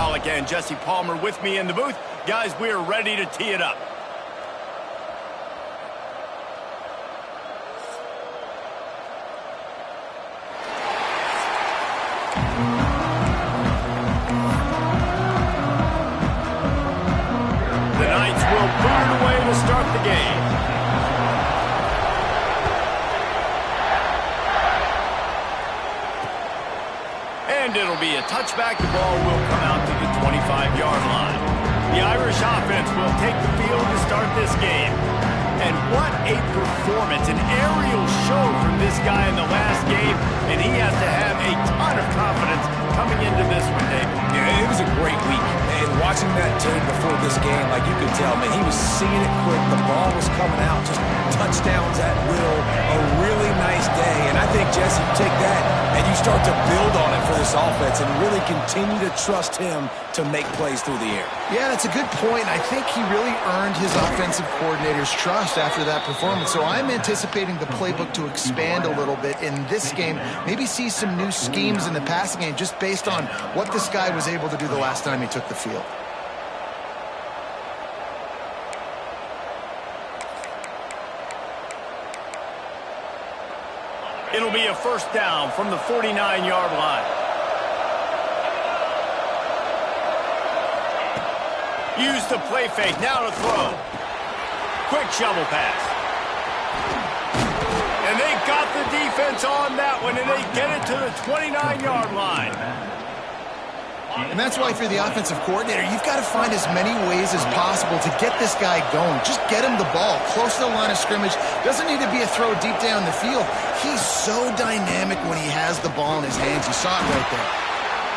Pollock and Jesse Palmer with me in the booth. Guys, we are ready to tee it up. The Knights will boot it away to start the game. And it'll be a touchback. The ball will come out to the 25-yard line. The Irish offense will take the field to start this game. And what a performance, an aerial show from this guy in the last game, and he has to have a ton of confidence coming into this one, David. Yeah, it was a great week. And watching that tape before this game, like you could tell, man, he was seeing it quick. The ball was coming out, just touchdowns at will. A really nice day. And I think, Jesse, you take that and you start to build on it for this offense and really continue to trust him to make plays through the air. Yeah, that's a good point. I think he really earned his offensive coordinator's trust after that performance. So I'm anticipating the playbook to expand a little bit in this game. Maybe see some new schemes in the passing game just based on what this guy was able to do the last time he took the field. It'll be a first down from the 49-yard line. Use the play fake, now to throw. Quick shovel pass. And they got the defense on that one, and they get it to the 29-yard line. And that's why if you're the offensive coordinator, you've got to find as many ways as possible to get this guy going. Just get him the ball close to the line of scrimmage. Doesn't need to be a throw deep down the field. He's so dynamic when he has the ball in his hands. You saw it right there.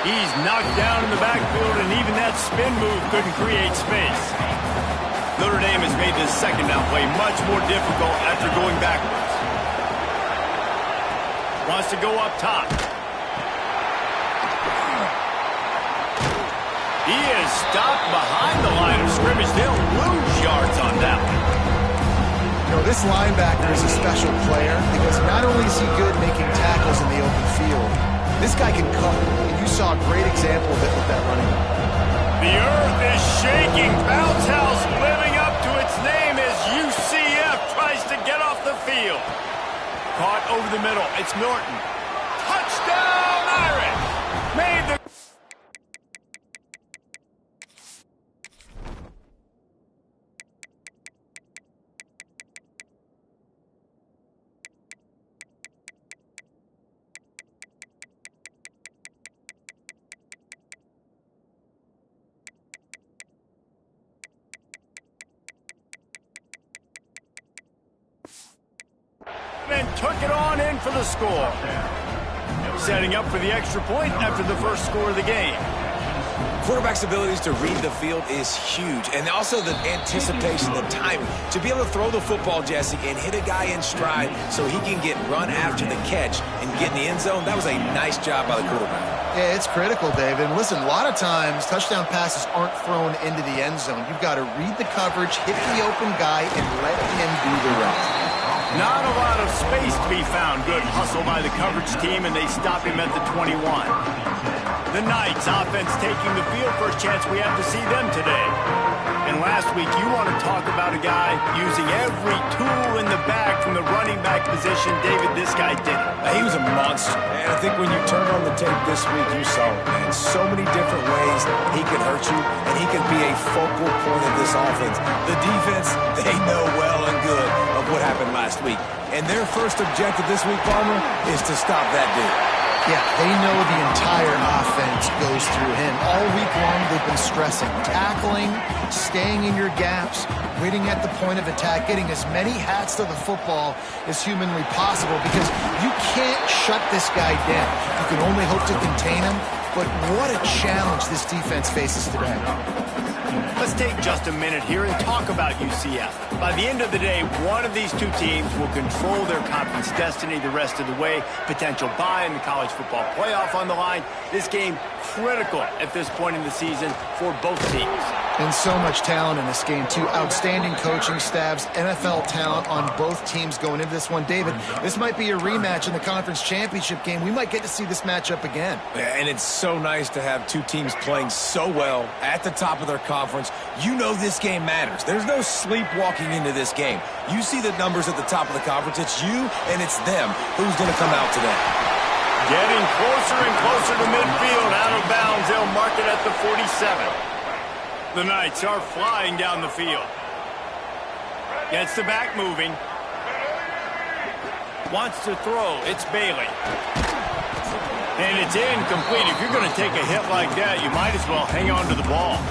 He's knocked down in the backfield, and even that spin move couldn't create space. Notre Dame has made this second down play much more difficult after going backwards. Wants to go up top. He is stopped behind the line of scrimmage. They'll lose yards on that one. You know, this linebacker is a special player because not only is he good making tackles in the open field, this guy can cut. And you saw a great example of it with that running back. The earth is shaking. Bounce House living up to its name as UCF tries to get off the field. Caught over the middle. It's Norton. Touchdown, Irish! Made the... and took it on in for the score. Setting up for the extra point after the first score of the game. Quarterback's abilities to read the field is huge, and also the anticipation, the timing. To be able to throw the football, Jesse, and hit a guy in stride so he can get run after the catch and get in the end zone, that was a nice job by the quarterback. Yeah, it's critical, David. Listen, a lot of times touchdown passes aren't thrown into the end zone. You've got to read the coverage, hit the open guy, and let him do the rest. Not a lot of space to be found. Good hustle by the coverage team, and they stop him at the 21. The Knights offense taking the field. First chance we have to see them today. And last week, you want to talk about a guy using every tool in the bag from the running back position. David, this guy did it. He was a monster. And I think when you turn on the tape this week, you saw it, man. So many different ways he could hurt you, and he could be a focal point of this offense. The defense, they know well and good of what happened last week. And their first objective this week, Palmer, is to stop that dude. Yeah, they know the entire offense goes through him. All week long, they've been stressing, tackling, staying in your gaps, waiting at the point of attack, getting as many hats to the football as humanly possible because you can't shut this guy down. You can only hope to contain him, but what a challenge this defense faces today. Let's take just a minute here and talk about UCF. By the end of the day, one of these two teams will control their conference destiny the rest of the way. Potential bye in the college football playoff on the line. This game critical at this point in the season for both teams. And so much talent in this game, too. Outstanding coaching staffs, NFL talent on both teams going into this one. David, this might be a rematch in the conference championship game. We might get to see this matchup again. And it's so so nice to have two teams playing so well at the top of their conference. You know this game matters. There's no sleepwalking into this game. You see the numbers at the top of the conference. It's you and it's them. Who's going to come out today? Getting closer and closer to midfield. Out of bounds. They'll mark it at the 47. The Knights are flying down the field. Gets the back moving. Wants to throw. It's Bailey. And it's incomplete. If you're going to take a hit like that, you might as well hang on to the ball.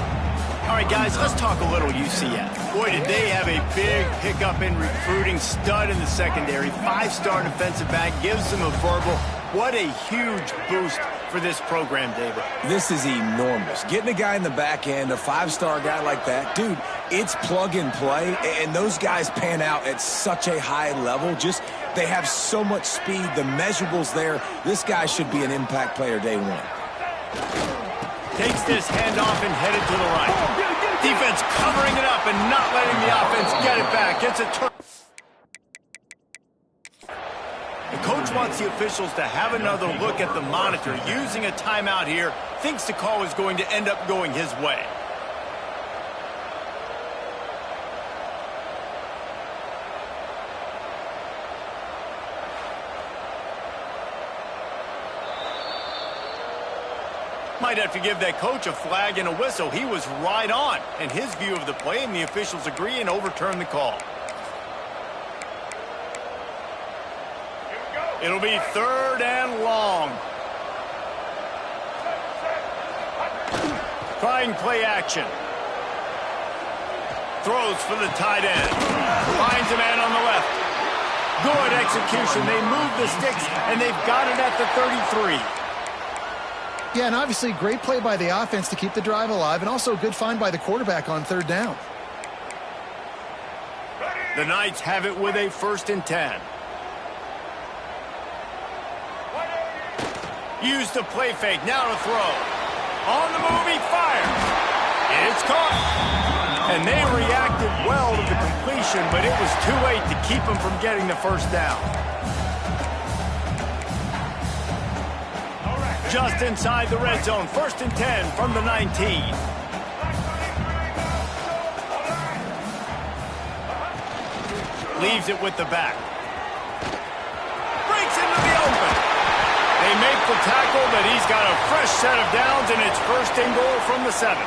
All right, guys, let's talk a little UCF. Boy, did they have a big pickup in recruiting. Stud in the secondary. 5-star defensive back. Gives them a verbal. What a huge boost for this program, David. This is enormous. Getting a guy in the back end, a 5-star guy like that, dude, it's plug and play, and those guys pan out at such a high level. Just, they have so much speed, the measurables there. This guy should be an impact player day one. Takes this handoff and headed to the right. Defense covering it up and not letting the offense get it back. It's a turn. The coach wants the officials to have another look at the monitor. Using a timeout here, thinks the call is going to end up going his way. Might have to give that coach a flag and a whistle. He was right on in his view of the play, and the officials agree and overturn the call. It'll be 3rd and long. Trying play action. Throws for the tight end. Finds a man on the left. Good execution. They move the sticks, and they've got it at the 33. Yeah, and obviously great play by the offense to keep the drive alive, and also a good find by the quarterback on 3rd down. The Knights have it with a 1st and 10. Use the play fake. Now to throw. On the move, he fires. It's caught. And they reacted well to the completion, but it was too late to keep them from getting the 1st down. Just inside the red zone. 1st and 10 from the 19. Leaves it with the back. Breaks into the open. They make the tackle, but he's got a fresh set of downs, and it's 1st and goal from the 7.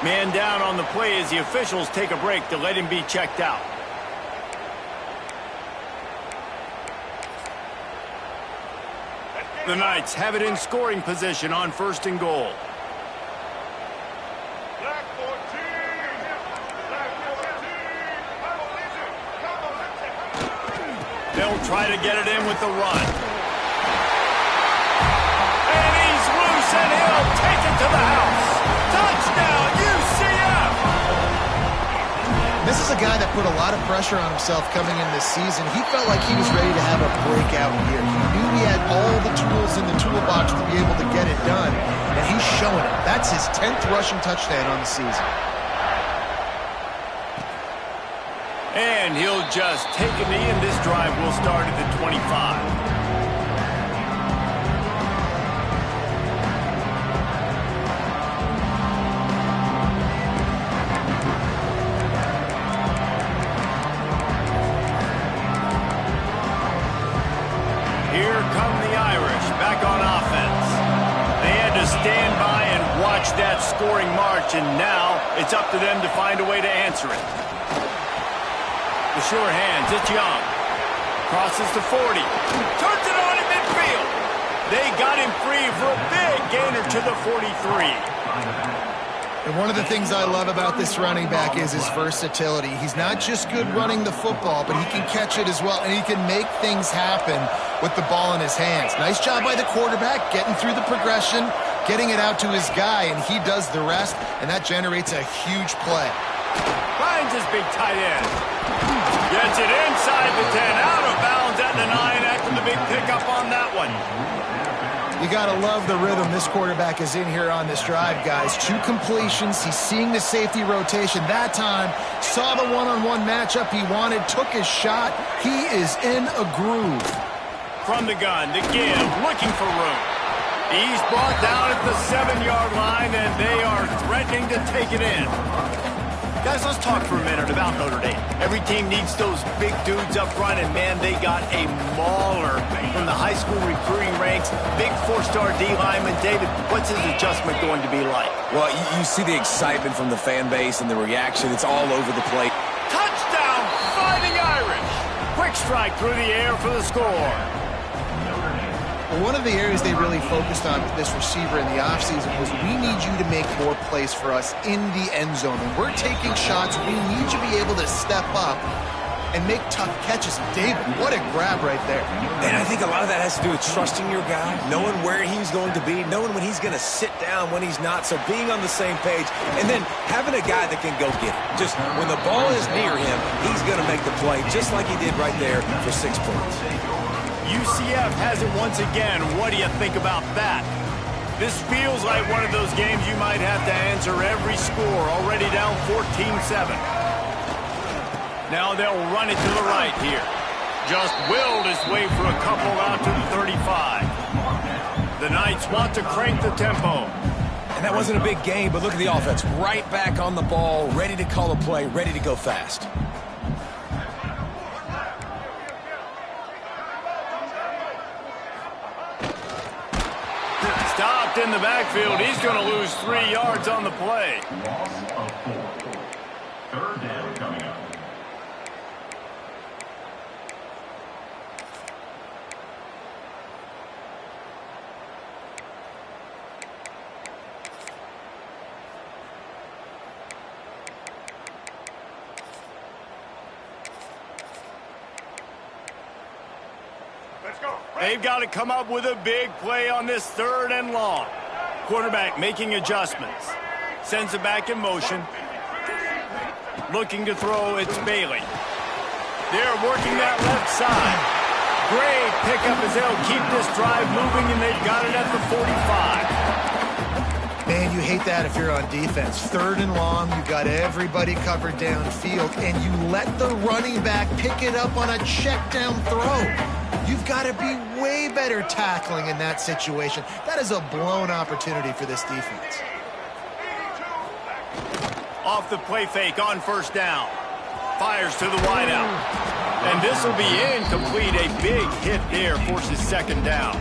Man down on the play as the officials take a break to let him be checked out. The Knights have it in scoring position on 1st and goal. They'll try to get it in with the run. And he's loose, and he'll take it to the house. Touchdown, UCF! This is a guy that put a lot of pressure on himself coming in this season. He felt like he was ready to have a breakout year. He knew he had all the tools in the toolbox to be able to get it done, and he's showing it. That's his 10th rushing touchdown on the season. And he'll just take a knee, and this drive will start at the 25. Here come the Irish back on offense. They had to stand by and watch that scoring march, and now it's up to them to find a way to answer it. The sure hands, it's Young. Crosses to 40. Turns it on in midfield. They got him free for a big gainer to the 43. And one of the things I love about this running back is his versatility. He's not just good running the football, but he can catch it as well, and he can make things happen with the ball in his hands. Nice job by the quarterback, getting through the progression, getting it out to his guy, and he does the rest, and that generates a huge play. Finds his big tight end. Gets it inside the 10, out of bounds at the 9 after the big pickup on that one. You got to love the rhythm this quarterback is in here on this drive, guys. 2 completions. He's seeing the safety rotation. That time, saw the one-on-one matchup he wanted, took his shot. He is in a groove. From the gun, to give, looking for room. He's brought down at the 7-yard line, and they are threatening to take it in. Guys, let's talk for a minute about Notre Dame. Every team needs those big dudes up front, and, man, they got a mauler from the high school recruiting ranks. Big 4-star D lineman. David, what's his adjustment going to be like? Well, you see the excitement from the fan base and the reaction. It's all over the plate. Touchdown, Fighting Irish. Quick strike through the air for the score. Well, one of the areas they really focused on with this receiver in the offseason was we need you to make more plays for us in the end zone. When we're taking shots, we need you to be able to step up and make tough catches. David, what a grab right there. And I think a lot of that has to do with trusting your guy, knowing where he's going to be, knowing when he's going to sit down, when he's not. So being on the same page, and then having a guy that can go get it. Just when the ball is near him, he's going to make the play, just like he did right there for 6 points. UCF has it once again. What do you think about that? This feels like one of those games you might have to answer every score. Already down 14-7. Now they'll run it to the right here. Just willed his way for a couple out to the 35. The Knights want to crank the tempo. And that wasn't a big game, but look at the offense. Right back on the ball, ready to call a play, ready to go fast. Stopped in the backfield. He's going to lose 3 yards on the play. Loss of 4. Third down coming up. They've got to come up with a big play on this 3rd and long. Quarterback making adjustments. Sends it back in motion. Looking to throw, it's Bailey. They're working that left side. Great pickup as they'll keep this drive moving, and they've got it at the 45. Man, you hate that if you're on defense. 3rd and long, you got everybody covered downfield, and you let the running back pick it up on a check down throw. You've got to be way better tackling in that situation. That is a blown opportunity for this defense. Off the play fake on 1st down. Fires to the wideout. And this will be incomplete. A big hit there forces 2nd down.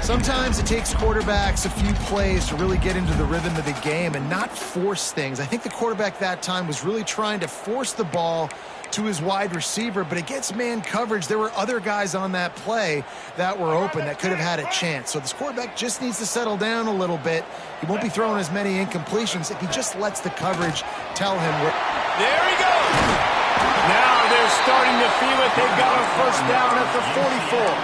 Sometimes it takes quarterbacks a few plays to really get into the rhythm of the game and not force things. I think the quarterback that time was really trying to force the ball to his wide receiver, but against man coverage, there were other guys on that play that were open that could have had a chance. So this quarterback just needs to settle down a little bit. He won't be throwing as many incompletions if he just lets the coverage tell him where. There he goes. Now they're starting to feel it. They've got a 1st down at the 44.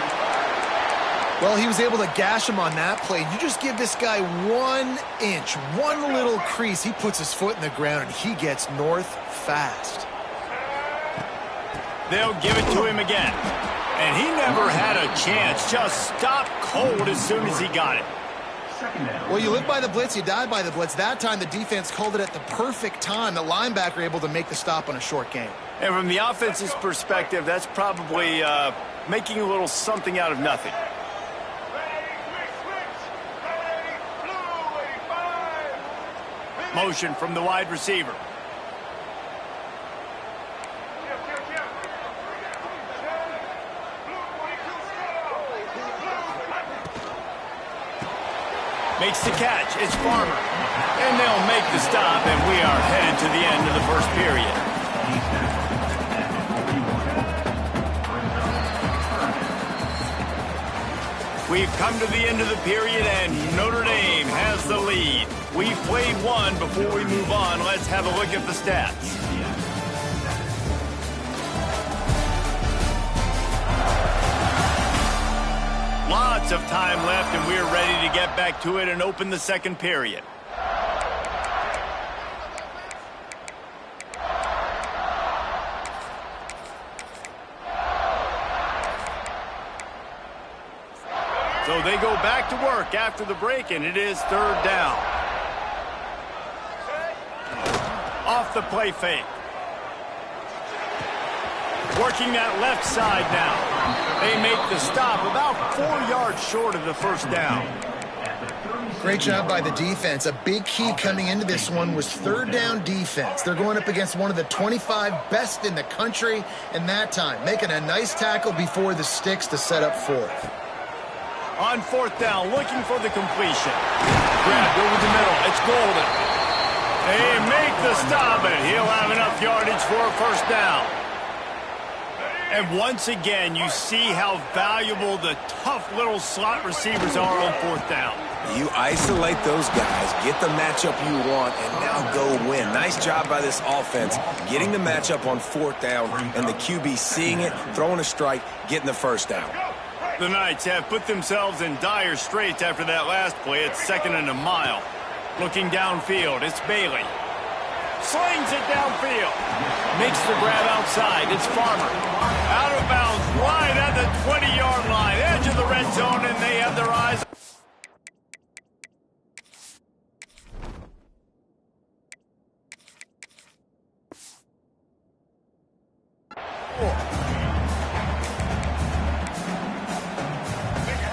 Well, he was able to gash him on that play. You just give this guy 1 inch, one little crease. He puts his foot in the ground, and he gets north fast. They'll give it to him again. And he never had a chance. Just stopped cold as soon as he got it. Well, you live by the blitz, you die by the blitz. That time, the defense called it at the perfect time. The linebacker able to make the stop on a short game. And from the offense's perspective, that's probably making a little something out of nothing. Motion from the wide receiver. Makes the catch. It's Farmer. And they'll make the stop, and we are headed to the end of the 1st period. We've come to the end of the period, and Notre Dame has the lead. We've played one. Before we move on, let's have a look at the stats. Lots of time left, and we're ready to get back to it and open the 2nd period. So they go back to work after the break, and it is 3rd down. Off the play fake. Working that left side now. They make the stop about 4 yards short of the 1st down. Great job by the defense. A big key coming into this one was third down defense. They're going up against one of the 25 best in the country in that time, making a nice tackle before the sticks to set up fourth. On fourth down, looking for the completion. Grabbed over the middle. It's Golden. They make the stop, and he'll have enough yardage for a first down. And once again, you see how valuable the tough little slot receivers are on fourth down. You isolate those guys, get the matchup you want, and now go win. Nice job by this offense, getting the matchup on fourth down, and the QB seeing it, throwing a strike, getting the first down. The Knights have put themselves in dire straits after that last play. It's 2nd and a mile. Looking downfield, it's Bailey. Slings it downfield. Makes the grab outside. It's Farmer. Out of bounds, right at the 20-yard line. Edge of the red zone, and they have their eyes.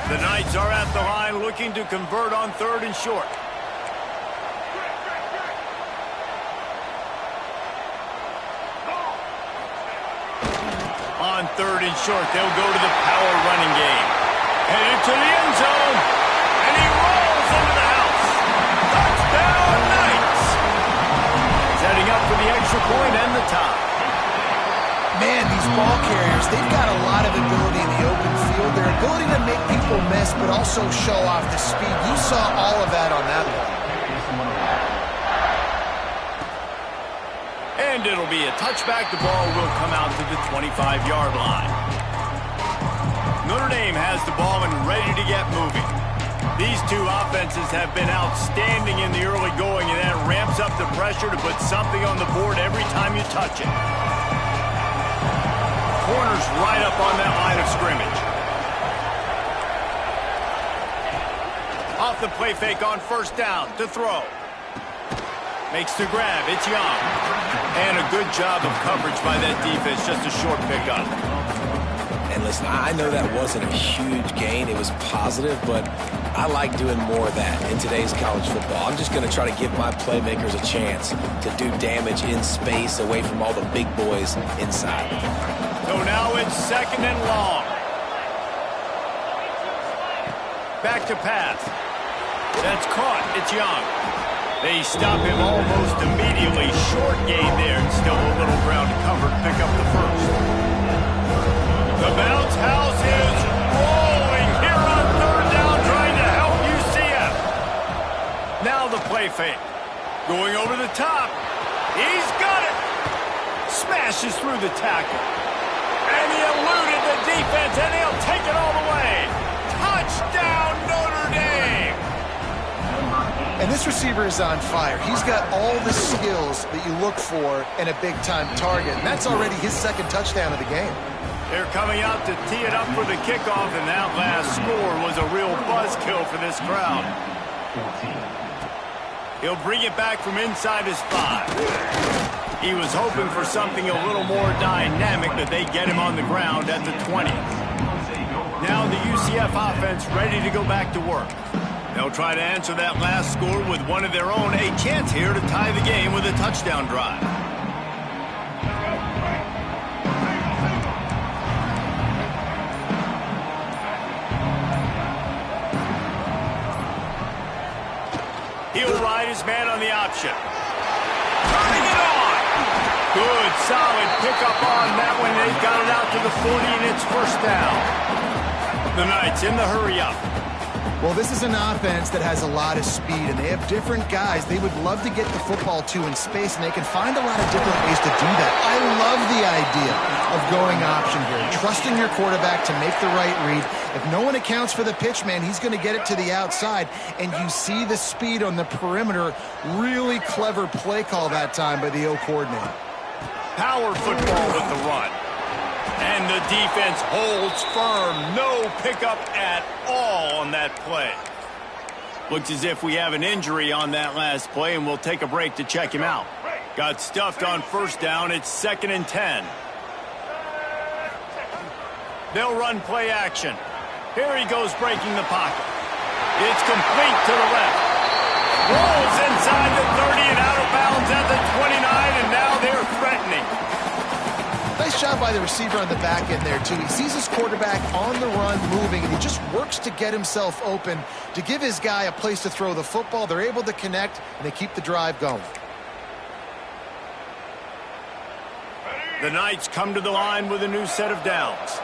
The Knights are at the line looking to convert on 3rd and short. On 3rd and short, they'll go to the power running game. Headed to the end zone, and he rolls into the house. Touchdown, Knights! Setting up for the extra point and the tie. Man, these ball carriers, they've got a lot of ability in the open field. Their ability to make people miss, but also show off the speed. You saw all of that on that one. And it'll be a touchback. The ball will come out to the 25-yard line. Notre Dame has the ball and ready to get moving. These two offenses have been outstanding in the early going, and that ramps up the pressure to put something on the board every time you touch it. Corners right up on that line of scrimmage. Off the play fake on first down to throw. Makes the grab. It's Young. And a good job of coverage by that defense. Just a short pickup. And listen, I know that wasn't a huge gain. It was positive, but I like doing more of that in today's college football. I'm just going to try to give my playmakers a chance to do damage in space away from all the big boys inside. So now it's 2nd and long. Back to pass. That's caught. It's Young. They stop him almost immediately. Short gain there, and still a little ground to cover to pick up the first. The bounce house is rolling here on 3rd down, trying to help UCF. Now the play fake. Going over the top. He's got it. Smashes through the tackle. And he eluded the defense, and he'll take it all the way. Touchdown, Notre Dame! And this receiver is on fire. He's got all the skills that you look for in a big-time target. And that's already his 2nd touchdown of the game. They're coming out to tee it up for the kickoff, and that last score was a real buzzkill for this crowd. He'll bring it back from inside his 5. He was hoping for something a little more dynamic, but they get him on the ground at the 20. Now the UCF offense ready to go back to work. They'll try to answer that last score with one of their own. A chance here to tie the game with a touchdown drive. He'll ride his man on the option. Turning it on. Good, solid pickup on that one. They got it out to the 40, and it's first down. The Knights in the hurry-up. Well, this is an offense that has a lot of speed, and they have different guys they would love to get the football to in space, and they can find a lot of different ways to do that. I love the idea of going option here, trusting your quarterback to make the right read. If no one accounts for the pitch, man, he's going to get it to the outside, and you see the speed on the perimeter. Really clever play call that time by the O coordinator. Power football with the run. And the defense holds firm. No pickup at all on that play. Looks as if we have an injury on that last play, and we'll take a break to check him out. Got stuffed on first down. It's 2nd and 10. They'll run play action. Here he goes breaking the pocket. It's complete to the left. Rolls inside the 30 and out of bounds at the 29, and now they're threatening. Nice job by the receiver on the back end there, too. He sees his quarterback on the run moving, and he just works to get himself open to give his guy a place to throw the football. They're able to connect, and they keep the drive going. The Knights come to the line with a new set of downs.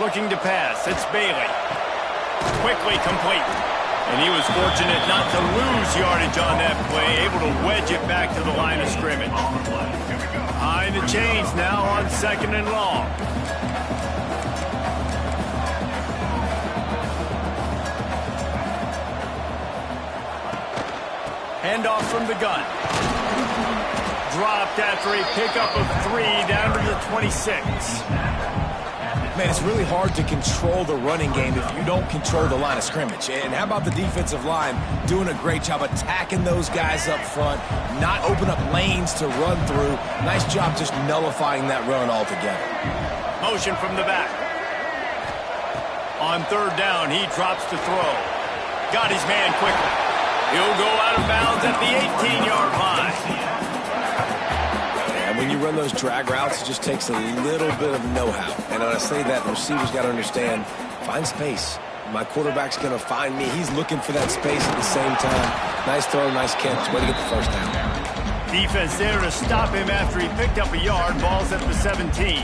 Looking to pass. It's Bailey. Quickly complete. And he was fortunate not to lose yardage on that play, able to wedge it back to the line of scrimmage. Behind the chains now on 2nd and long. Handoff from the gun. Dropped after a pickup of 3 down to the 26. Man, it's really hard to control the running game if you don't control the line of scrimmage. And how about the defensive line doing a great job attacking those guys up front, not open up lanes to run through. Nice job just nullifying that run altogether. Motion from the back. On 3rd down, he drops to throw. Got his man quickly. He'll go out of bounds at the 18-yard line. When you run those drag routes, it just takes a little bit of know-how. And when I say that, the receiver's got to understand, find space. My quarterback's going to find me. He's looking for that space at the same time. Nice throw, nice catch. Way to get the first down. Defense there to stop him after he picked up a yard. Ball's at the 17.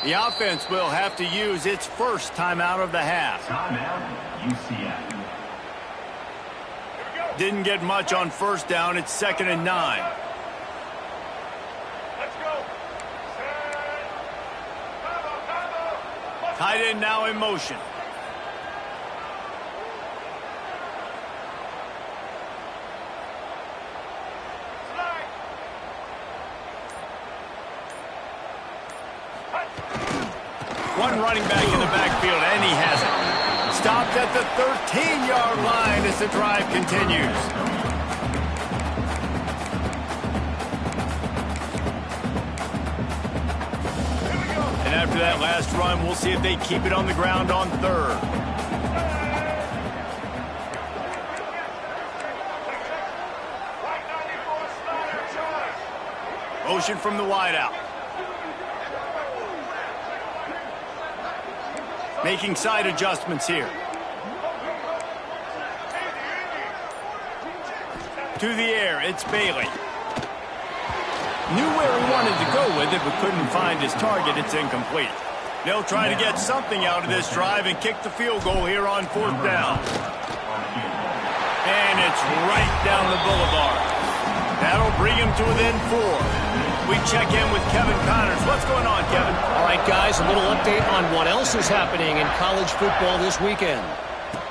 The offense will have to use its first timeout of the half. Timeout, UCF. Didn't get much on 1st down. It's 2nd and 9. Let's go. Tight end now in motion. One running back in the backfield, and he has it. Stopped at the 13-yard line as the drive continues. And after that last run, we'll see if they keep it on the ground on 3rd. Motion from the wideout. Making side adjustments here. To the air, it's Bailey. Knew where he wanted to go with it, but couldn't find his target. It's incomplete. They'll try to get something out of this drive and kick the field goal here on 4th down. And it's right down the boulevard. That'll bring him to within 4. We check in with Kevin Connors. What's going on, Kevin? All right, guys, a little update on what else is happening in college football this weekend.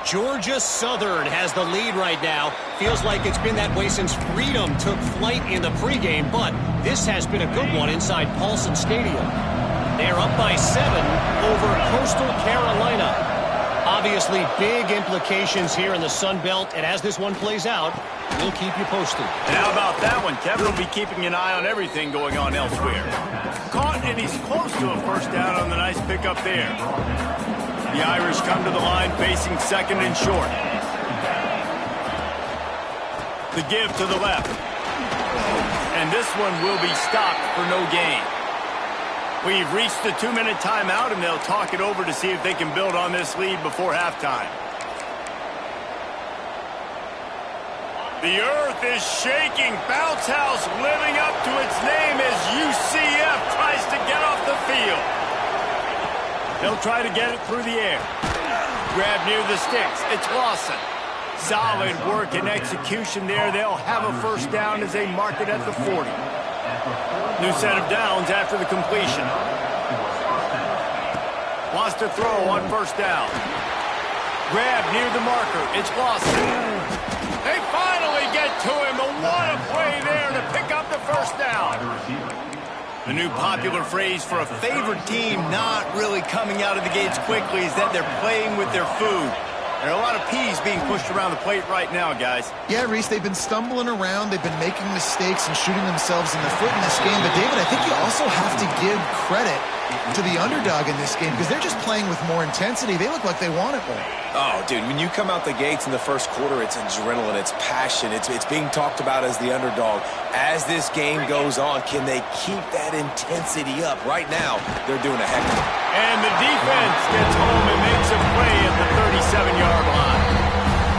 Georgia Southern has the lead right now. Feels like it's been that way since Freedom took flight in the pregame, but this has been a good one inside Paulson Stadium. They're up by 7 over Coastal Carolina. Obviously, big implications here in the Sun Belt, and as this one plays out, we'll keep you posted. And how about that one? Kevin will be keeping an eye on everything going on elsewhere. Caught, and he's close to a 1st down on the nice pickup there. The Irish come to the line facing 2nd and short. The give to the left. And this one will be stopped for no gain. We've reached the 2-minute timeout, and they'll talk it over to see if they can build on this lead before halftime. The earth is shaking. Bounce House living up to its name as UCF tries to get off the field. They'll try to get it through the air. Grab near the sticks. It's Lawson. Solid work and execution there. They'll have a 1st down as they mark it at the 40. New set of downs after the completion. Wants to throw on 1st down. Grab near the marker. It's Lawson. They finally get to him. What a play there to pick up the 1st down. The new popular phrase for a favored team not really coming out of the gates quickly is that they're playing with their food. There are a lot of P's being pushed around the plate right now, guys. Yeah, Reese, they've been stumbling around. They've been making mistakes and shooting themselves in the foot in this game. But, David, I think you also have to give credit to the underdog in this game because they're just playing with more intensity. They look like they want it more. Oh, dude, when you come out the gates in the first quarter, it's adrenaline, it's passion, it's being talked about as the underdog. As this game goes on, can they keep that intensity up? Right now, they're doing a heck of it. And the defense gets home and makes a play at the 37-yard line.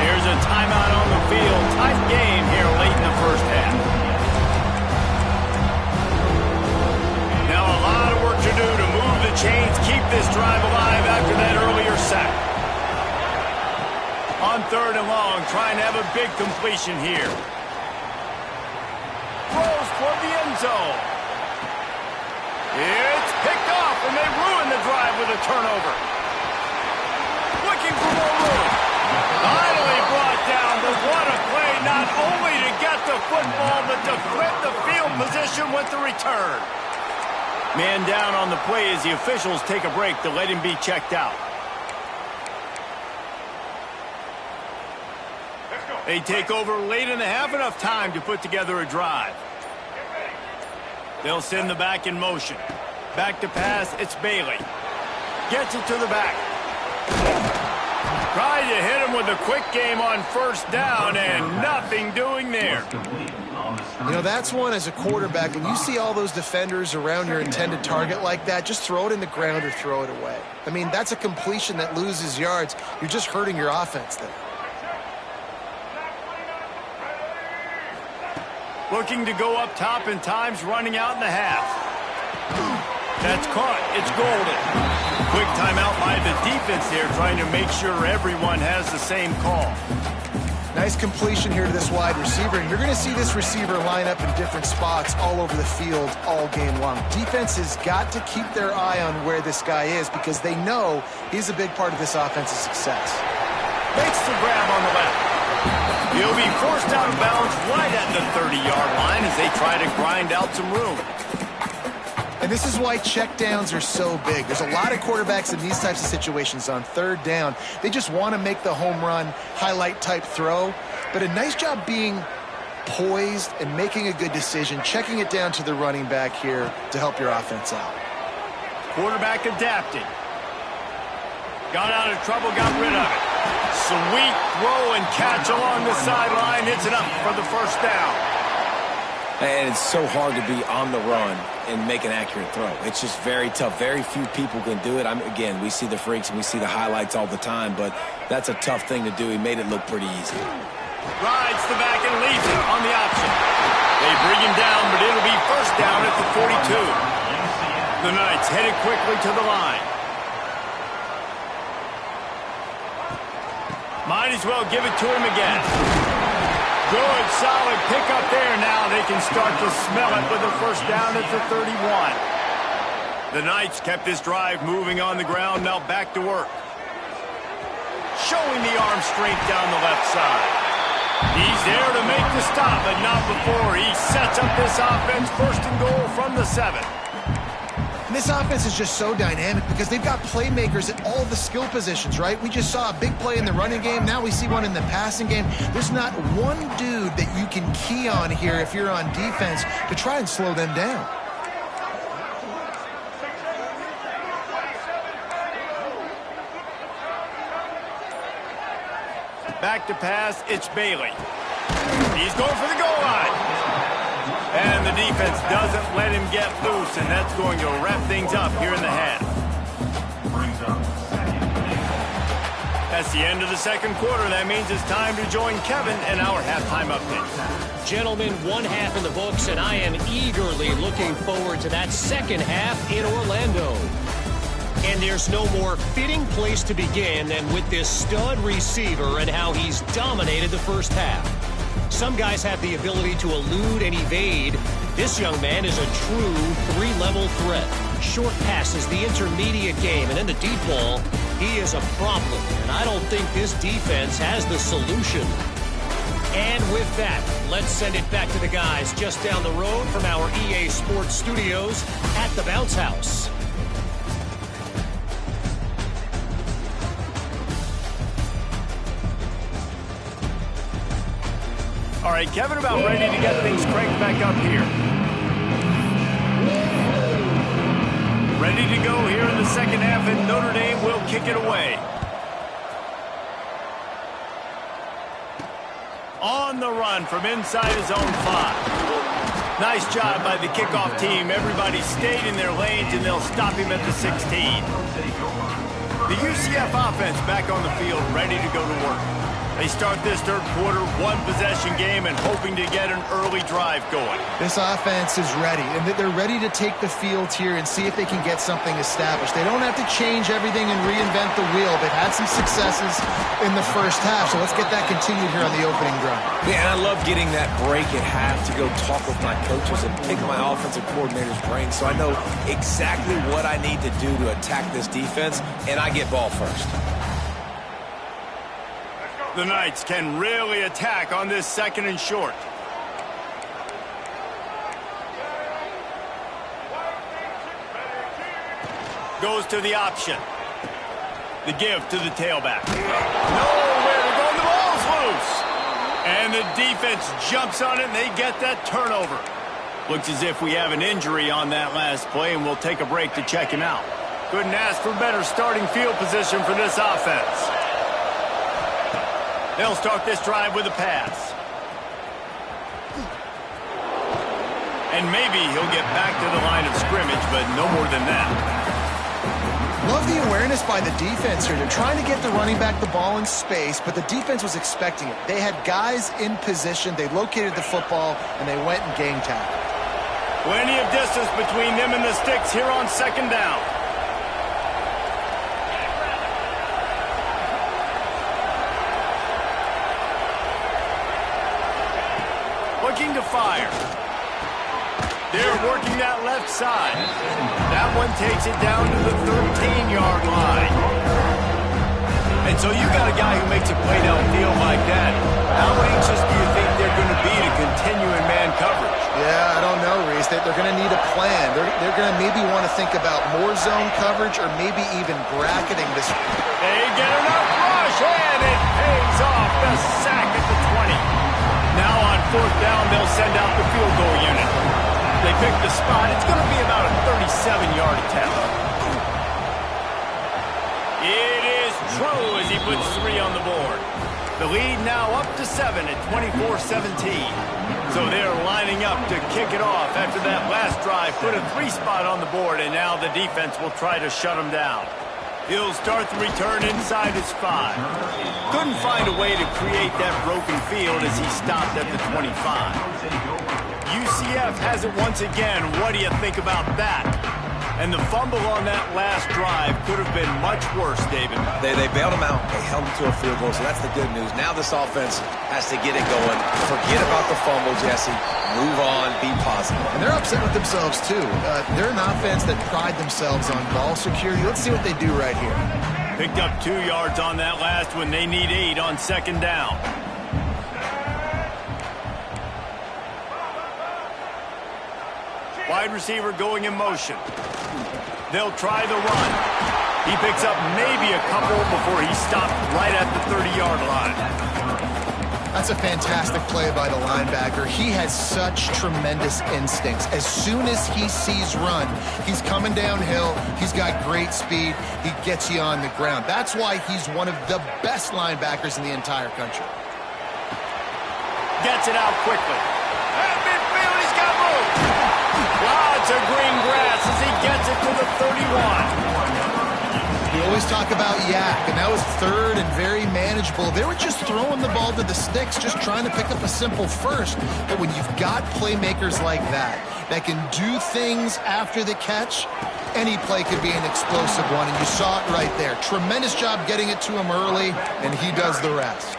There's a timeout on the field. Tight game here late in the first half. Now a lot of work to do to move the chains, keep this drive alive after that earlier sack. On 3rd and long, trying to have a big completion here. Throws toward the end zone. It's picked off, and they ruin the drive with a turnover. Looking for more room. Finally brought down, but what a play, not only to get the football, but to flip the field position with the return. Man down on the play as the officials take a break to let him be checked out. They take over late in the half, enough time to put together a drive. They'll send the back in motion. Back to pass, it's Bailey. Gets it to the back. Tried to hit him with a quick game on 1st down, and nothing doing there. You know, that's one as a quarterback. When you see all those defenders around your intended target like that, just throw it in the ground or throw it away. I mean, that's a completion that loses yards. You're just hurting your offense there. Looking to go up top, and time's running out in the half. That's caught. It's golden. Quick timeout by the defense there, trying to make sure everyone has the same call. Nice completion here to this wide receiver. And you're going to see this receiver line up in different spots all over the field all game long. Defense has got to keep their eye on where this guy is because they know he's a big part of this offense's success. Makes the grab on the left. He'll be forced out of bounds right at the 30-yard line as they try to grind out some room. And this is why checkdowns are so big. There's a lot of quarterbacks in these types of situations on 3rd down. They just want to make the home run, highlight-type throw. But a nice job being poised and making a good decision, checking it down to the running back here to help your offense out. Quarterback adapting. Got out of trouble, got rid of it. Sweet throw and catch along the sideline. Hits it up for the 1st down. And it's so hard to be on the run and make an accurate throw. It's just very tough. Very few people can do it. Again, we see the freaks and we see the highlights all the time, but that's a tough thing to do. He made it look pretty easy. Rides the back and leads it on the option. They bring him down, but it'll be 1st down at the 42. The Knights headed quickly to the line. Might as well give it to him again. Good, solid pickup there. Now they can start to smell it with a 1st down at the 31. The Knights kept this drive moving on the ground. Now back to work. Showing the arm strength down the left side. He's there to make the stop, but not before. He sets up this offense 1st and goal from the 7. And this offense is just so dynamic because they've got playmakers at all the skill positions, right? We just saw a big play in the running game. Now we see one in the passing game. There's not one dude that you can key on here if you're on defense to try and slow them down. Back to pass, it's Bailey. He's going for the goal line. And the defense doesn't let him get loose, and that's going to wrap things up here in the half. That's the end of the 2nd quarter. That means it's time to join Kevin and our halftime update. Gentlemen, 1 half in the books, and I am eagerly looking forward to that 2nd half in Orlando. And there's no more fitting place to begin than with this stud receiver and how he's dominated the 1st half. Some guys have the ability to elude and evade. This young man is a true 3-level threat. Short passes, the intermediate game, and then the deep ball. He is a problem, and I don't think this defense has the solution. And with that, let's send it back to the guys just down the road from our EA Sports Studios at the Bounce House. right, Kevin, about ready to get things cranked back up here. Ready to go here in the second half, and Notre Dame will kick it away. On the run from inside his own 5. Nice job by the kickoff team. Everybody stayed in their lanes, and they'll stop him at the 16. The UCF offense back on the field, ready to go to work. They start this third quarter, one-possession game, and hoping to get an early drive going. This offense is ready, and they're ready to take the field here and see if they can get something established. They don't have to change everything and reinvent the wheel. They've had some successes in the first half, so let's get that continued here on the opening drive. Yeah, and I love getting that break at half to go talk with my coaches and pick my offensive coordinator's brain so I know exactly what I need to do to attack this defense, and I get ball first. The Knights can really attack on this second and short. Goes to the option. The give to the tailback. Nowhere to go, and the ball's loose. And the defense jumps on it, and they get that turnover. Looks as if we have an injury on that last play, and we'll take a break to check him out. Couldn't ask for better starting field position for this offense. They'll start this drive with a pass. And maybe he'll get back to the line of scrimmage, but no more than that. Love the awareness by the defense here. They're trying to get the running back the ball in space, but the defense was expecting it. They had guys in position. They located the football, and they went and gang tackled. Plenty of distance between them and the sticks here on second down. Looking to fire. They're working that left side. That one takes it down to the 13-yard line. And so you got a guy who makes a play downfield like that. How anxious do you think they're going to be to continue in man coverage? Yeah, I don't know, Reese. They're going to need a plan. They're going to maybe want to think about more zone coverage or maybe even bracketing this. They get enough rush, and it pays off. The sack at the 20. Now on fourth down, they'll send out the field goal unit. They pick the spot. It's going to be about a 37-yard attempt. It is true as he puts 3 on the board. The lead now up to 7 at 24-17. So they're lining up to kick it off after that last drive. Put a 3 spot on the board, and now the defense will try to shut them down. He'll start the return inside his 5. Couldn't find a way to create that broken field as he stopped at the 25. UCF has it once again. What do you think about that? And the fumble on that last drive could have been much worse, David. They bailed him out. They held him to a field goal, so that's the good news. Now this offense has to get it going. Forget about the fumble, Jesse. Move on. Be positive. And they're upset with themselves, too. They're an offense that pride themselves on ball security. Let's see what they do right here. Picked up 2 yards on that last one. They need 8 on second down. Wide receiver going in motion. They'll try the run. He picks up maybe a couple before he stopped right at the 30-yard line. That's a fantastic play by the linebacker. He has such tremendous instincts. As soon as he sees run, he's coming downhill. He's got great speed. He gets you on the ground. That's why he's one of the best linebackers in the entire country. Gets it out quickly. At midfield, he's got room. Lots of green grass as he gets it to the 31. We always talk about yak, and that was third and very manageable. They were just throwing the ball to the sticks, just trying to pick up a simple first. But when you've got playmakers like that can do things after the catch, any play could be an explosive one, and you saw it right there. Tremendous job getting it to him early, and he does the rest.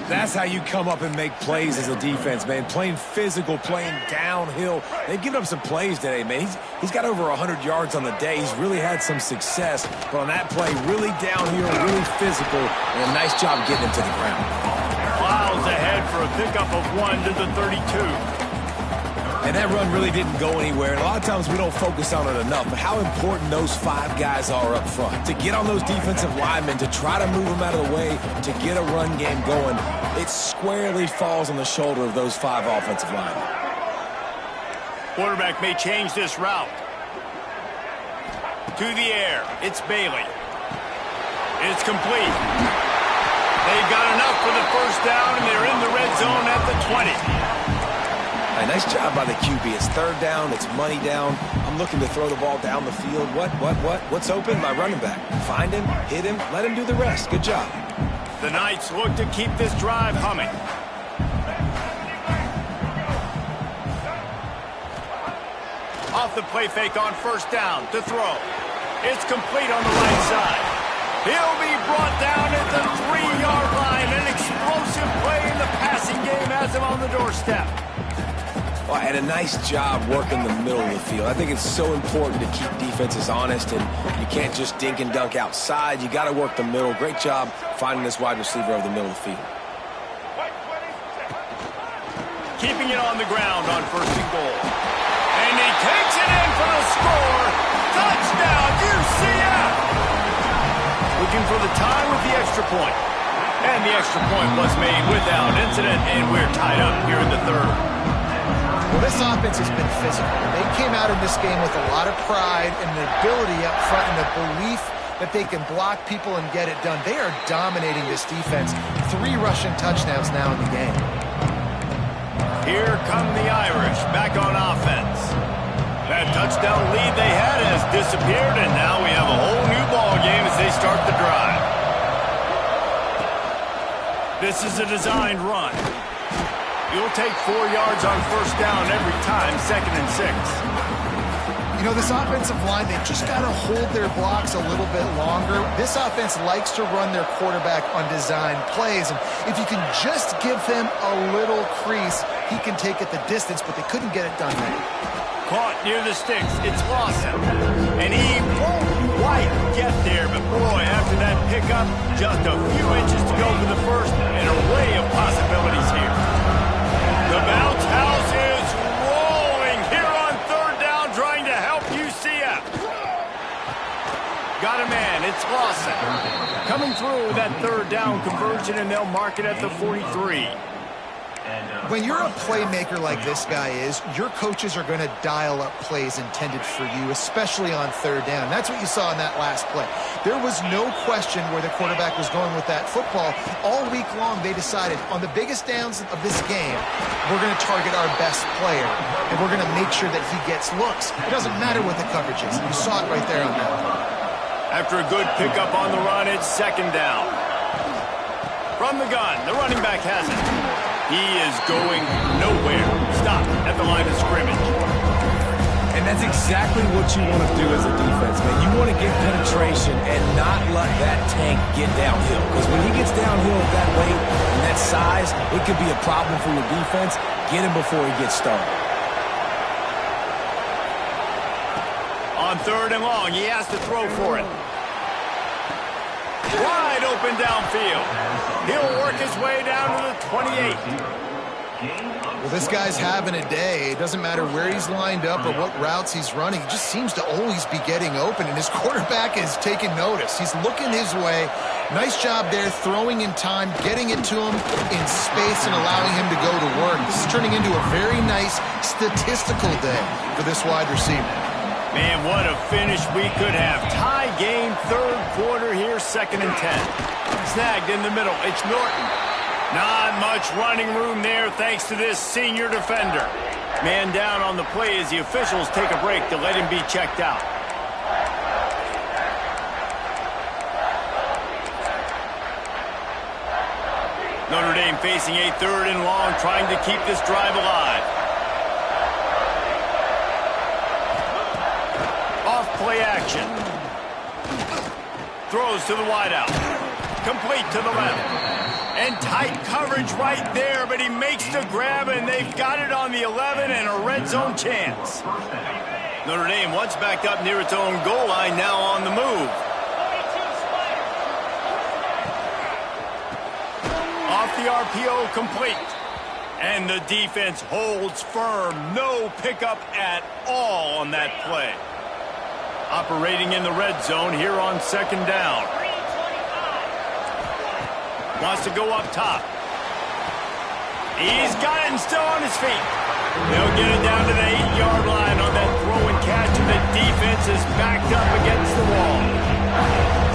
That's how you come up and make plays as a defense, man. Playing physical, playing downhill. They've given up some plays today, man. He's got over 100 yards on the day. He's really had some success. But on that play, really downhill, really physical, and a nice job getting him to the ground. Miles ahead for a pickup of 1 to the 32. And that run really didn't go anywhere. And a lot of times we don't focus on it enough. But how important those 5 guys are up front. To get on those defensive linemen, to try to move them out of the way, to get a run game going, it squarely falls on the shoulder of those 5 offensive linemen. Quarterback may change this route. To the air. It's Bailey. It's complete. They've got enough for the first down, and they're in the red zone at the 20. A nice job by the QB. It's 3rd down. It's money down. I'm looking to throw the ball down the field. What's open? My running back. Find him, hit him, let him do the rest. Good job. The Knights look to keep this drive humming. Off the play fake on first down to throw. It's complete on the right side. He'll be brought down at the 3-yard line. An explosive play in the passing game has him on the doorstep. Well, and a nice job working the middle of the field. I think it's so important to keep defenses honest, and you can't just dink and dunk outside. You got to work the middle. Great job finding this wide receiver over the middle of the field. Keeping it on the ground on 1st and goal. And he takes it in for the score. Touchdown, UCF! Looking for the tie with the extra point. And the extra point was made without incident, and we're tied up here in the 3rd. Well, this offense has been physical. They came out in this game with a lot of pride and the ability up front and the belief that they can block people and get it done. They are dominating this defense. 3 rushing touchdowns now in the game. Here come the Irish back on offense. That touchdown lead they had has disappeared, and now we have a whole new ball game as they start the drive. This is a designed run. You'll take 4 yards on first down every time, 2nd and 6. You know, this offensive line, they've just got to hold their blocks a little bit longer. This offense likes to run their quarterback on designed plays, and if you can just give him a little crease, he can take it the distance, but they couldn't get it done there. Caught near the sticks. It's Lawson. And he won't quite get there, but boy, after that pickup, just a few inches to go for the first, and an array of possibilities here. The bounce house is rolling here on 3rd down, trying to help UCF. Got a man. It's Lawson. Coming through with that 3rd down conversion, and they'll mark it at the 43. When you're a playmaker like this guy is, your coaches are going to dial up plays intended for you, especially on 3rd down. That's what you saw in that last play. There was no question where the quarterback was going with that football. All week long, they decided on the biggest downs of this game, we're going to target our best player, and we're going to make sure that he gets looks. It doesn't matter what the coverage is. You saw it right there on that play. After a good pickup on the run, it's 2nd down. From the gun, the running back has it. He is going nowhere. Stop at the line of scrimmage. And that's exactly what you want to do as a defense, man. You want to get penetration and not let that tank get downhill. Because when he gets downhill at that weight and that size, it could be a problem for your defense. Get him before he gets started. On 3rd and long, he has to throw for it. Wide open downfield. He'll work his way down to the 28. Well, this guy's having a day. It doesn't matter where he's lined up or what routes he's running. He just seems to always be getting open, and his quarterback is taking notice. He's looking his way. Nice job there, throwing in time, getting it to him in space and allowing him to go to work. This is turning into a very nice statistical day for this wide receiver. Man, what a finish we could have. Tie game, 3rd quarter here, 2nd and 10. Snagged in the middle. It's Norton. Not much running room there thanks to this senior defender. Man down on the play as the officials take a break to let him be checked out. Notre Dame facing a 3rd and long, trying to keep this drive alive. Play action. Throws to the wideout. Complete to the left. And tight coverage right there, but he makes the grab, and they've got it on the 11 and a red zone chance. Notre Dame once backed up near its own goal line, now on the move. Off the RPO, complete. And the defense holds firm. No pickup at all on that play. Operating in the red zone here on second down. Wants to go up top. He's got it and still on his feet. They'll get it down to the 8-yard line on that throw and catch, and the defense is backed up against the wall.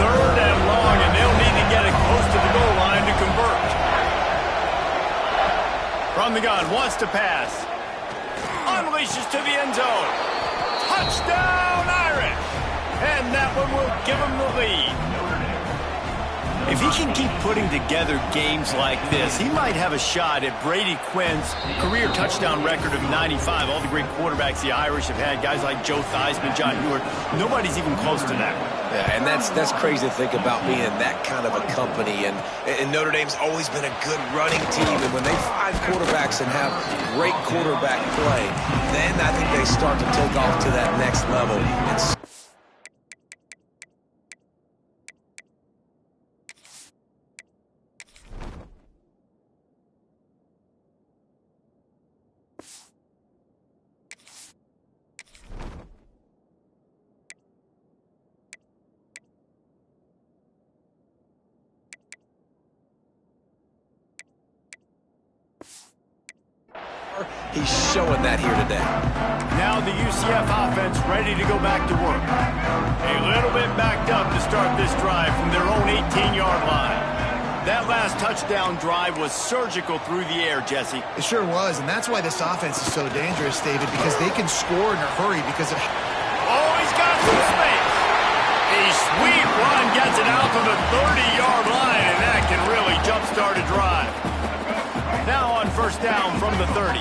Third and long, and they'll need to get it close to the goal line to convert. From the gun, wants to pass. Unleashes to the end zone. Touchdown, Irish! And that one will give him the lead. If he can keep putting together games like this, he might have a shot at Brady Quinn's career touchdown record of 95. All the great quarterbacks the Irish have had, guys like Joe Theismann, John Hewart, nobody's even close to that. Yeah, and that's crazy to think about being in that kind of a company. And Notre Dame's always been a good running team. And when they find quarterbacks and have great quarterback play, then I think they start to take off to that next level. And he's showing that here today. Now the UCF offense ready to go back to work. A little bit backed up to start this drive from their own 18-yard line. That last touchdown drive was surgical through the air, Jesse. It sure was, and that's why this offense is so dangerous, David, because they can score in a hurry because of... Oh, he's got some space. A sweet run gets it out to the 30-yard line, and that can really jumpstart a drive. Now on first down from the 30.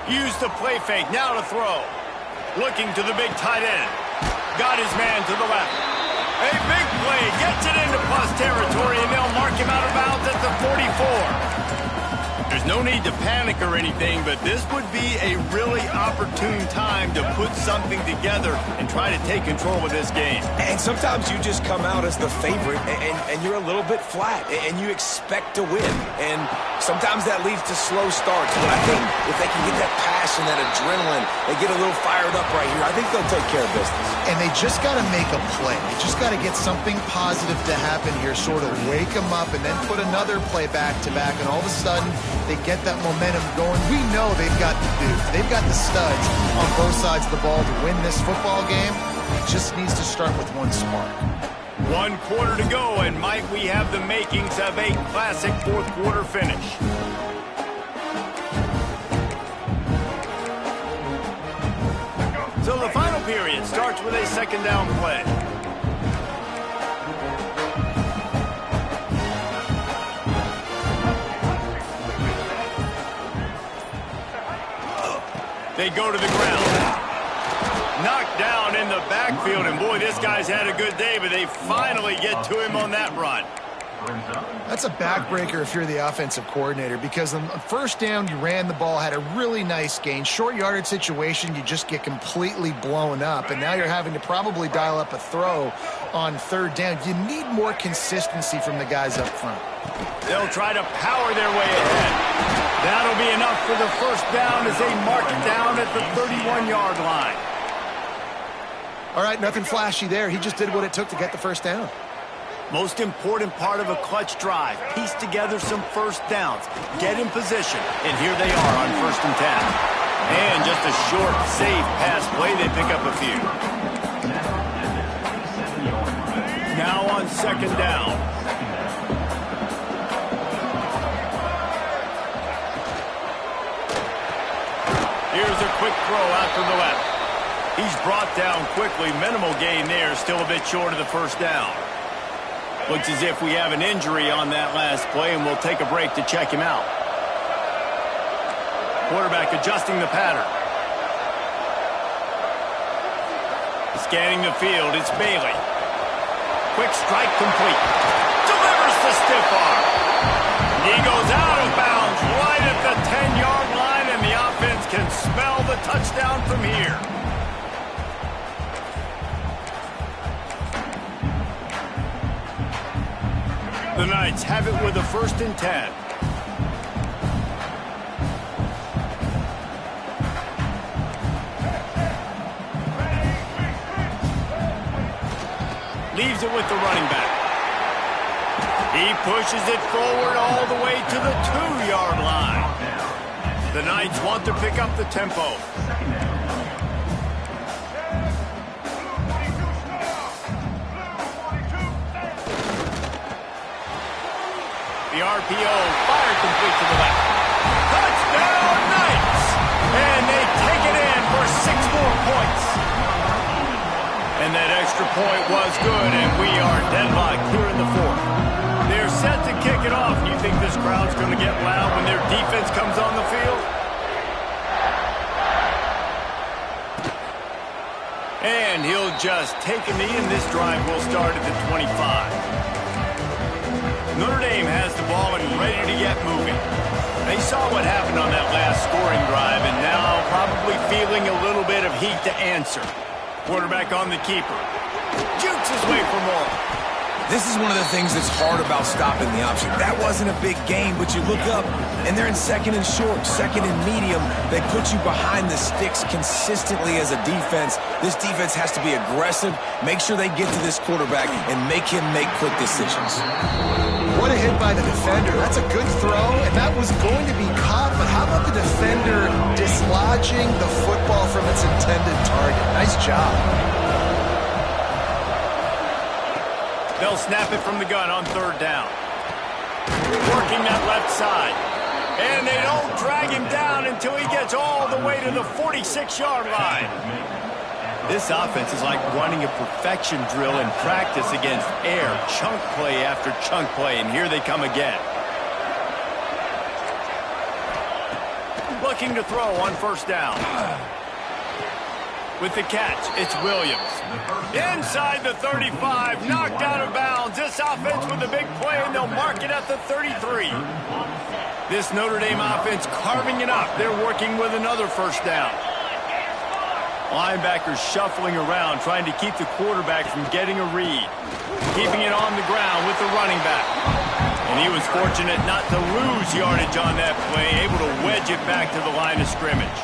Use the play fake, now to throw. Looking to the big tight end. Got his man to the left. A big play, gets it into plus territory, and they'll mark him out of bounds at the 44. There's no need to panic or anything, but this would be a really opportune time to put something together and try to take control of this game. And sometimes you just come out as the favorite, and you're a little bit flat, and you expect to win. And sometimes that leads to slow starts. But I think if they can get that passion, that adrenaline, they get a little fired up right here, I think they'll take care of business. And they just got to make a play. They just got to get something positive to happen here, sort of wake them up, and then put another play back-to-back, and all of a sudden they get that momentum going. We know they've got the dudes. They've got the studs on both sides of the ball to win this football game. It just needs to start with one spark. 1 quarter to go, and might we have the makings of a classic fourth quarter finish. So the final period starts with a second down play. They go to the ground. Knocked down in the backfield, and boy, this guy's had a good day, but they finally get to him on that run. That's a backbreaker if you're the offensive coordinator, because on first down, you ran the ball, had a really nice gain. Short yardage situation, you just get completely blown up, and now you're having to probably dial up a throw on third down. You need more consistency from the guys up front. They'll try to power their way ahead. That'll be enough for the first down as they mark it down at the 31-yard line. All right, nothing flashy there. He just did what it took to get the first down. Most important part of a clutch drive. Piece together some first downs. Get in position. And here they are on 1st and 10. And just a short, safe pass play. They pick up a few. Now on second down. Here's a quick throw out to the left. He's brought down quickly. Minimal gain there. Still a bit short of the first down. Looks as if we have an injury on that last play, and we'll take a break to check him out. Quarterback adjusting the pattern. Scanning the field, it's Bailey. Quick strike complete. Delivers the stiff arm. He goes out of bounds right at the 10-yard line, and the offense can smell the touchdown from here. The The Knights have it with a 1st and 10. Leaves it with the running back. He pushes it forward all the way to the 2-yard line. The Knights want to pick up the tempo. The RPO fired complete to the left. Touchdown Knights! And they take it in for 6 more points. And that extra point was good, and we are deadlocked here in the 4th. They're set to kick it off. Do you think this crowd's going to get loud when their defense comes on the field? And he'll just take a knee, and this drive will start at the 25. Notre Dame has the ball and ready to get moving. They saw what happened on that last scoring drive, and now probably feeling a little bit of heat to answer. Quarterback on the keeper. Jukes his way for more. This is one of the things that's hard about stopping the option. That wasn't a big gain, but you look up, and they're in 2nd and short, 2nd and medium. They put you behind the sticks consistently as a defense. This defense has to be aggressive, make sure they get to this quarterback, and make him make quick decisions. What a hit by the defender. That's a good throw, and that was going to be caught, but how about the defender dislodging the football from its intended target? Nice job. They'll snap it from the gun on 3rd down. Working that left side. And they don't drag him down until he gets all the way to the 46-yard line. This offense is like running a perfection drill in practice against air. Chunk play after chunk play, and here they come again. Looking to throw on 1st down. With the catch, it's Williams. Inside the 35, knocked out of bounds. This offense with a big play, and they'll mark it at the 33. This Notre Dame offense carving it up. They're working with another 1st down. Linebackers shuffling around, trying to keep the quarterback from getting a read. Keeping it on the ground with the running back. And he was fortunate not to lose yardage on that play, able to wedge it back to the line of scrimmage.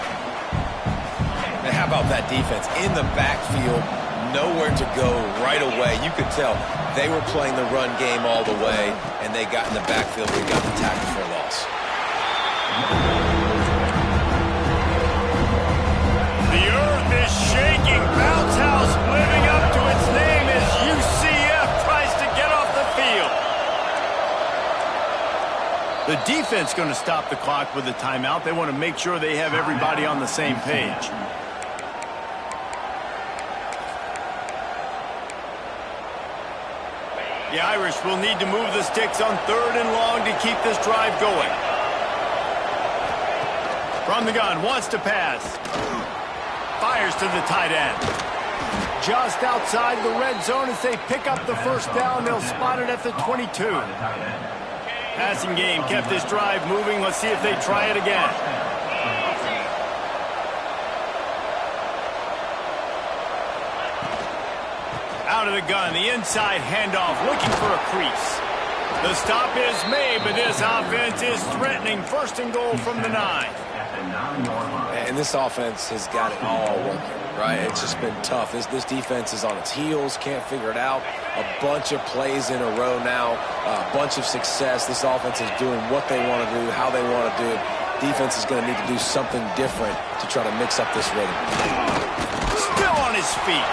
And how about that defense? In the backfield, nowhere to go right away. You could tell they were playing the run game all the way, and they got in the backfield where he got the tackle for a loss. The earth is shaking. Bounce House living up to its name as UCF tries to get off the field. The defense going to stop the clock with a timeout. They want to make sure they have everybody on the same page. The Irish will need to move the sticks on 3rd and long to keep this drive going. From the gun, wants to pass. Fires to the tight end. Just outside the red zone as they pick up the 1st down. They'll spot it at the 22. Passing game kept this drive moving. Let's see if they try it again. Out of the gun, the inside handoff, looking for a crease. The stop is made, but this offense is threatening. 1st and goal from the 9. And this offense has got it all working, right? It's just been tough. This defense is on its heels, can't figure it out. A bunch of plays in a row now, a bunch of success. This offense is doing what they want to do, how they want to do it. Defense is going to need to do something different to try to mix up this rhythm. Still on his feet.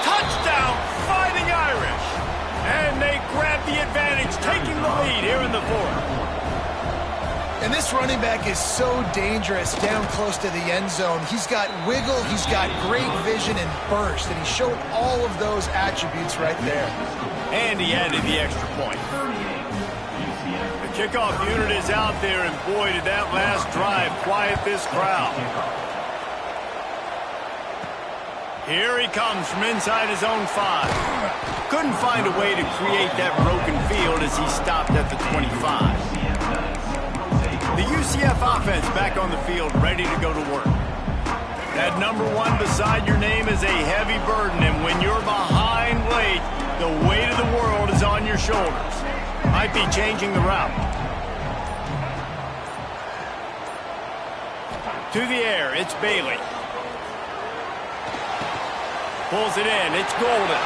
Touchdown, Fighting Irish. And they grab the advantage, taking the lead here in the 4th. And this running back is so dangerous down close to the end zone. He's got wiggle, he's got great vision and burst, and he showed all of those attributes right there. And he added the extra point. The kickoff unit is out there, and boy, did that last drive quiet this crowd. Here he comes from inside his own 5. Couldn't find a way to create that broken field as he stopped at the 25. The UCF offense back on the field, ready to go to work. That number 1 beside your name is a heavy burden, and when you're behind late, the weight of the world is on your shoulders. Might be changing the route. To the air, it's Bailey. Pulls it in, it's Golden.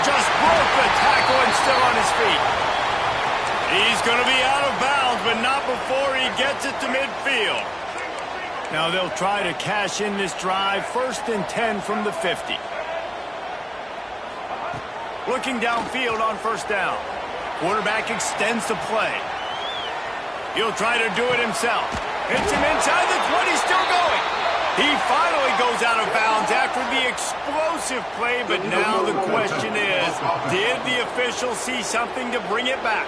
Just broke the tackle and still on his feet. He's going to be out of bounds, but not before he gets it to midfield. Now they'll try to cash in this drive. 1st and 10 from the 50. Looking downfield on 1st down. Quarterback extends the play. He'll try to do it himself. Hits him inside the 20, still going. He finally goes out of bounds after the explosive play, but now the question is, did the official see something to bring it back?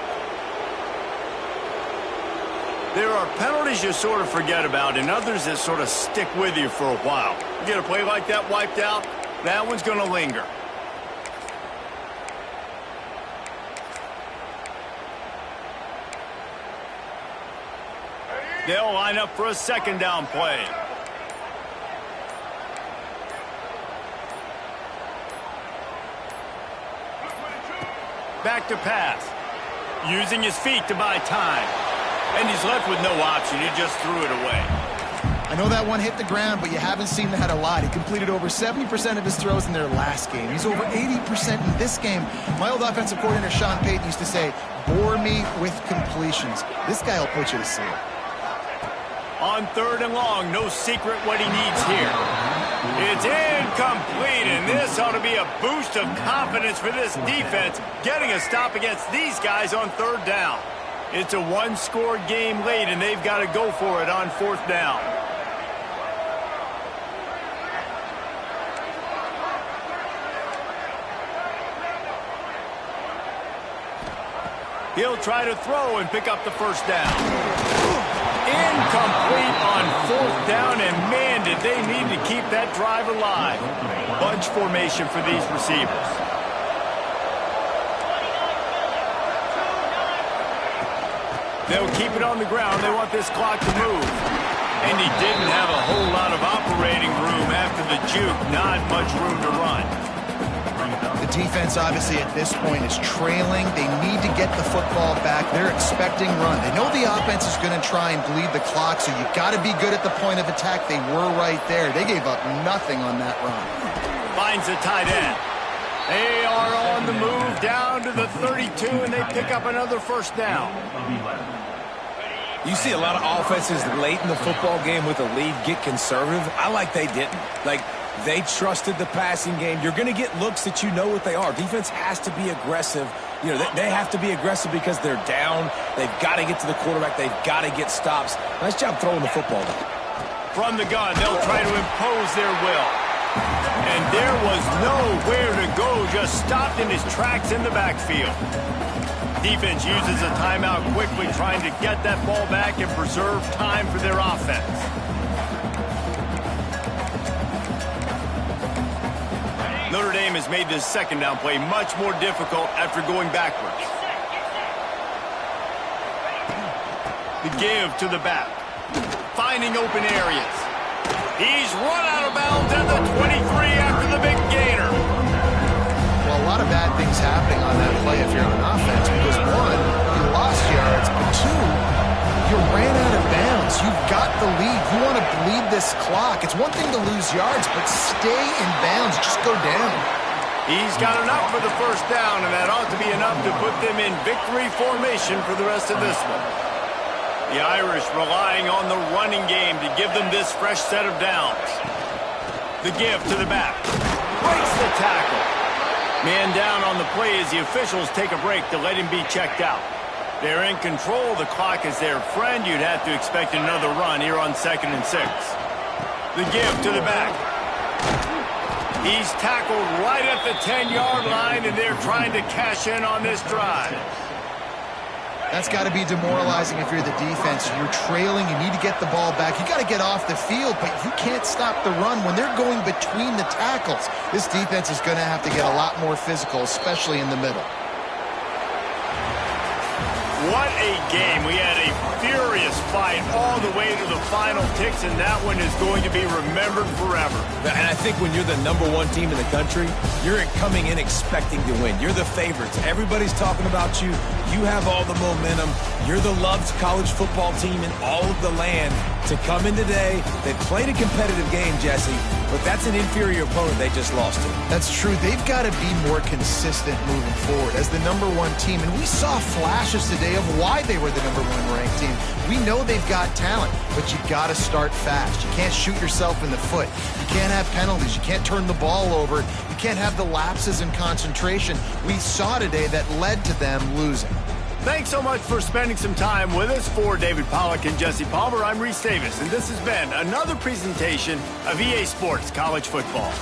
There are penalties you sort of forget about and others that sort of stick with you for a while. You get a play like that wiped out, that one's going to linger. They'll line up for a 2nd down play. Back to pass. Using his feet to buy time. And he's left with no option. He just threw it away. I know that one hit the ground, but you haven't seen that a lot. He completed over 70% of his throws in their last game. He's over 80% in this game. My old offensive coordinator, Sean Payton, used to say, bore me with completions. This guy will put you to sleep. On 3rd and long, no secret what he needs here. It's incomplete, and this ought to be a boost of confidence for this defense, getting a stop against these guys on 3rd down. It's a one-score game late, and they've got to go for it on 4th down. He'll try to throw and pick up the 1st down. Incomplete on 4th down, and man, did they need to keep that drive alive. Bunch formation for these receivers. They'll keep it on the ground. They want this clock to move. And he didn't have a whole lot of operating room after the juke. Not much room to run. The defense, obviously, at this point is trailing. They need to get the football back. They're expecting run. They know the offense is going to try and bleed the clock, so you've got to be good at the point of attack. They were right there. They gave up nothing on that run. Finds a tight end. They are on the move down to the 32, and they pick up another 1st down. You see a lot of offenses late in the football game with a lead get conservative. I like they didn't. Like, they trusted the passing game. You're going to get looks that you know what they are. Defense has to be aggressive. You know, they have to be aggressive because they're down. They've got to get to the quarterback. They've got to get stops. Nice job throwing the football. From the gun, they'll try to impose their will. And there was nowhere to go, just stopped in his tracks in the backfield. Defense uses a timeout quickly, trying to get that ball back and preserve time for their offense. Notre Dame has made this 2nd down play much more difficult after going backwards. The give to the back. Finding open areas. He's run out of bounds at the 23 after the big gainer. Well, a lot of bad things happening on that play if you're on offense, because 1, you lost yards, but 2, you ran out of bounds. You've got the lead. You want to bleed this clock. It's one thing to lose yards, but stay in bounds. Just go down. He's got enough for the 1st down, and that ought to be enough to put them in victory formation for the rest of this one. The Irish relying on the running game to give them this fresh set of downs. The give to the back. Breaks the tackle. Man down on the play as the officials take a break to let him be checked out. They're in control. The clock is their friend. You'd have to expect another run here on 2nd and 6. The give to the back. He's tackled right at the 10-yard line, and they're trying to cash in on this drive. That's got to be demoralizing if you're the defense. You're trailing. You need to get the ball back. You got to get off the field, but you can't stop the run when they're going between the tackles. This defense is going to have to get a lot more physical, especially in the middle. What a game. We had a furious fight all the way to the final ticks, and that one is going to be remembered forever. And I think when you're the #1 team in the country, you're coming in expecting to win. You're the favorites. Everybody's talking about you. You have all the momentum. You're the loved college football team in all of the land. To come in today, they played a competitive game, Jesse, but that's an inferior opponent they just lost to. That's true. They've got to be more consistent moving forward as the #1 team. And we saw flashes today of why they were the #1 ranked team. We know they've got talent, but you got to start fast. You can't shoot yourself in the foot. You can't have penalties. You can't turn the ball over. You can't have the lapses in concentration we saw today that led to them losing. Thanks so much for spending some time with us. For David Pollack and Jesse Palmer, I'm Reese Davis, and this has been another presentation of EA Sports College Football.